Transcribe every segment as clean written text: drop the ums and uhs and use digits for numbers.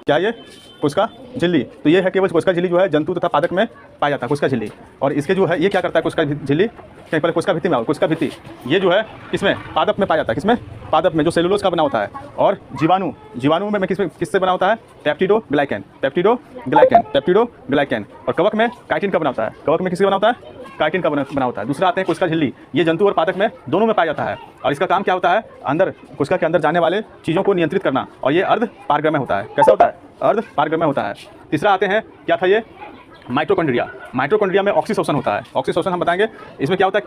क्या ये कोशिका झिल्ली। तो ये है केवल कोशिका झिल्ली जो है जंतु तथा पादप में पाया जाता है, कोशिका झिल्ली। और इसके जो है ये क्या करता है कोशिका झिल्ली, कहीं पर कोशिका भित्ति में आओ, कोशिका भित्ति ये जो है किसमें, पादप में पाया जाता है। किसमें, पादप में, जो सेलुलोज का बना होता है। और जीवाणु में किससे बना होता है, पेप्टिडोग्लाइकैन, पेप्टिडोग्लाइकैन, पेप्टिडोग्लाइकैन। और कवक में काइटिन का बना होता है, कवक में किसका बना होता है, काइटिन का बना होता है। दूसरा आते हैं कोशिका झिल्ली, ये जंतु और पादप में दोनों में पाया जाता है। और इसका काम क्या होता है, अंदर कोशिका के अंदर जाने वाले चीज़ों को नियंत्रित करना। और ये अर्ध पारगम्य होता है। कैसा होता है, अर्ध पारगम्य होता है। तीसरा आते हैं, क्या था ये, माइटोकॉन्ड्रिया। माइटोकॉन्ड्रिया में ऑक्सीशोषण होता है। ऑक्सीशोषण हम बताएंगे, इसमें क्या होता है,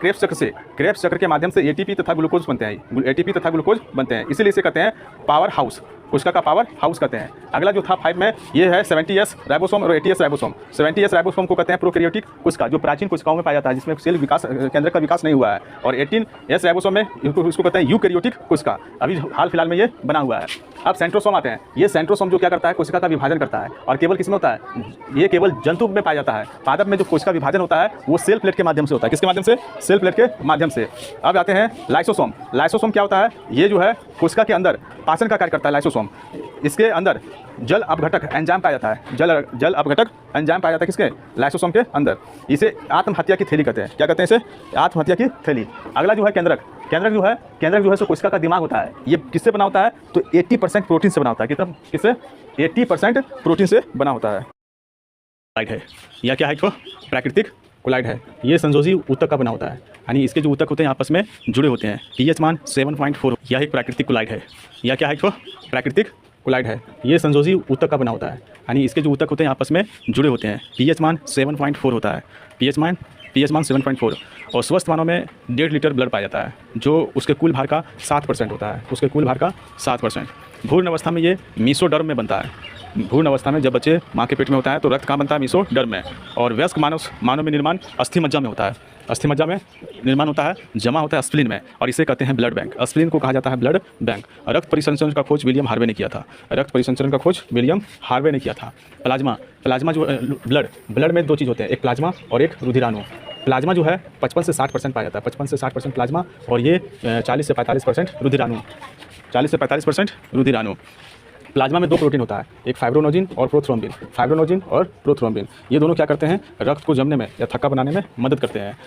क्रेब्स चक्र के माध्यम से एटीपी तथा ग्लूकोज बनते हैं, एटीपी तथा ग्लूकोज बनते हैं। इसीलिए इसे कहते हैं पावर हाउस, कोशिका का पावर हाउस कहते हैं। अगला जो था 5 में, ये है 70S राइबोसोम और 80S राइबोसोम। 70S राइबोसोम को कहते हैं प्रोकैरियोटिक कोशिका, जो प्राचीन कोशिकाओं में पाया जाता है, जिसमें सेल विकास केंद्र का विकास नहीं हुआ है। और 18S राइबोसोम में इसको कहते हैं यूकैरियोटिक कोशिका, अभी हाल फिलहाल में ये बना हुआ है। अब सेंट्रोसोम आते हैं। ये सेंट्रोसोम जो क्या करता है, कोशिका का विभाजन करता है। और केवल किसमें होता है, ये केवल जंतु में पाया जाता है। पादप में जो कोशिका विभाजन होता है वो सेल प्लेट के माध्यम से होता है। किसके माध्यम से, सेल प्लेट के माध्यम से। अब आते हैं लाइसोसोम। लाइसोसोम क्या होता है, ये जो है कोशिका के अंदर पाचन का कार्य करता है लाइसोसोम। इसके अंदर जल अपघटक एंजाइम पाया जाता है, जल अपघटक एंजाइम पाया जाता है किसके, लाइसोसोम के अंदर। इसे आत्महत्या की थैली कहते हैं। क्या कहते हैं इसे, आत्महत्या की थैली। अगला जो है केंद्रक। केंद्रक जो है सो कोशिका का दिमाग होता है। ये किससे बना होता है, तो 80% प्रोटीन से बना होता है। कितना, किससे, 80% प्रोटीन से बना होता है। कोलाइड है या क्या है, तो प्राकृतिक कोलाइड है। ये संयोजी ऊतक का बना होता है, यानी इसके जो ऊतक होते हैं आपस में जुड़े होते हैं। pH मान 7.4। यह एक प्राकृतिक कोलाइड है या क्या है, तो प्राकृतिक कोलाइड है। ये संयोजी ऊतक का बना होता है, यानी इसके जो ऊतक होते हैं आपस में जुड़े होते हैं। pH मान 7.4 होता है, pH मान 7.4। और स्वस्थ मानव में 1.5 लीटर ब्लड पाया जाता है, जो उसके कुल भार का 7% होता है, उसके कुल भार का 7%। भ्रूण अवस्था में ये मीसोडर्म में बनता है। भ्रूण अवस्था में जब बच्चे माँ के पेट में होता है तो रक्त कहाँ बनता है, मीसोडर्म में। और वयस्क मानव में निर्माण अस्थि मज्जा में होता है। अस्थि मज्जा में निर्माण होता है, जमा होता है स्प्लीन में, और इसे कहते हैं ब्लड बैंक। स्प्लीन को कहा जाता है ब्लड बैंक। रक्त परिसंचरण का खोज विलियम हार्वे ने किया था। रक्त परिसंचरण का खोज विलियम हार्वे ने किया था। प्लाज्मा जो ब्लड में 2 चीज़ होते हैं, एक प्लाज्मा और एक रुधिराणु। प्लाज्मा जो है 55 से 60% पाया जाता है, 55 से 60% प्लाज्मा, और ये 40 से 45% रुधिराणु, 40 से 45% रुधिराणु। प्लाज्मा में 2 प्रोटीन होता है, एक फाइब्रोनोजिन और प्रोथ्रोम्बिन। फाइब्रोनोजिन और प्रोथ्रोम्बिन ये दोनों क्या करते हैं, रक्त को जमने में या थक्का बनाने में मदद करते हैं।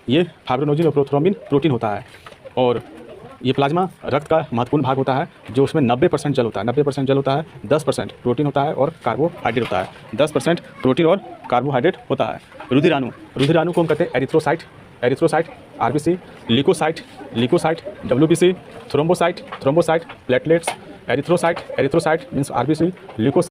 ये फाइब्रोनोजिन और प्रोथ्रोम्बिन प्रोटीन होता है। और ये प्लाज्मा रक्त का महत्वपूर्ण भाग होता है, जो उसमें 90% जल होता है। 90% जल होता है, 10% प्रोटीन होता है और कार्बोहाइड्रेट होता है। 10% प्रोटीन और कार्बोहाइड्रेट होता है। रुधिराणु को हम कहते हैं erythrocyte, RBC, leukocyte, WBC, thrombocyte, platelets. Erythrocyte means RBC, leucocyte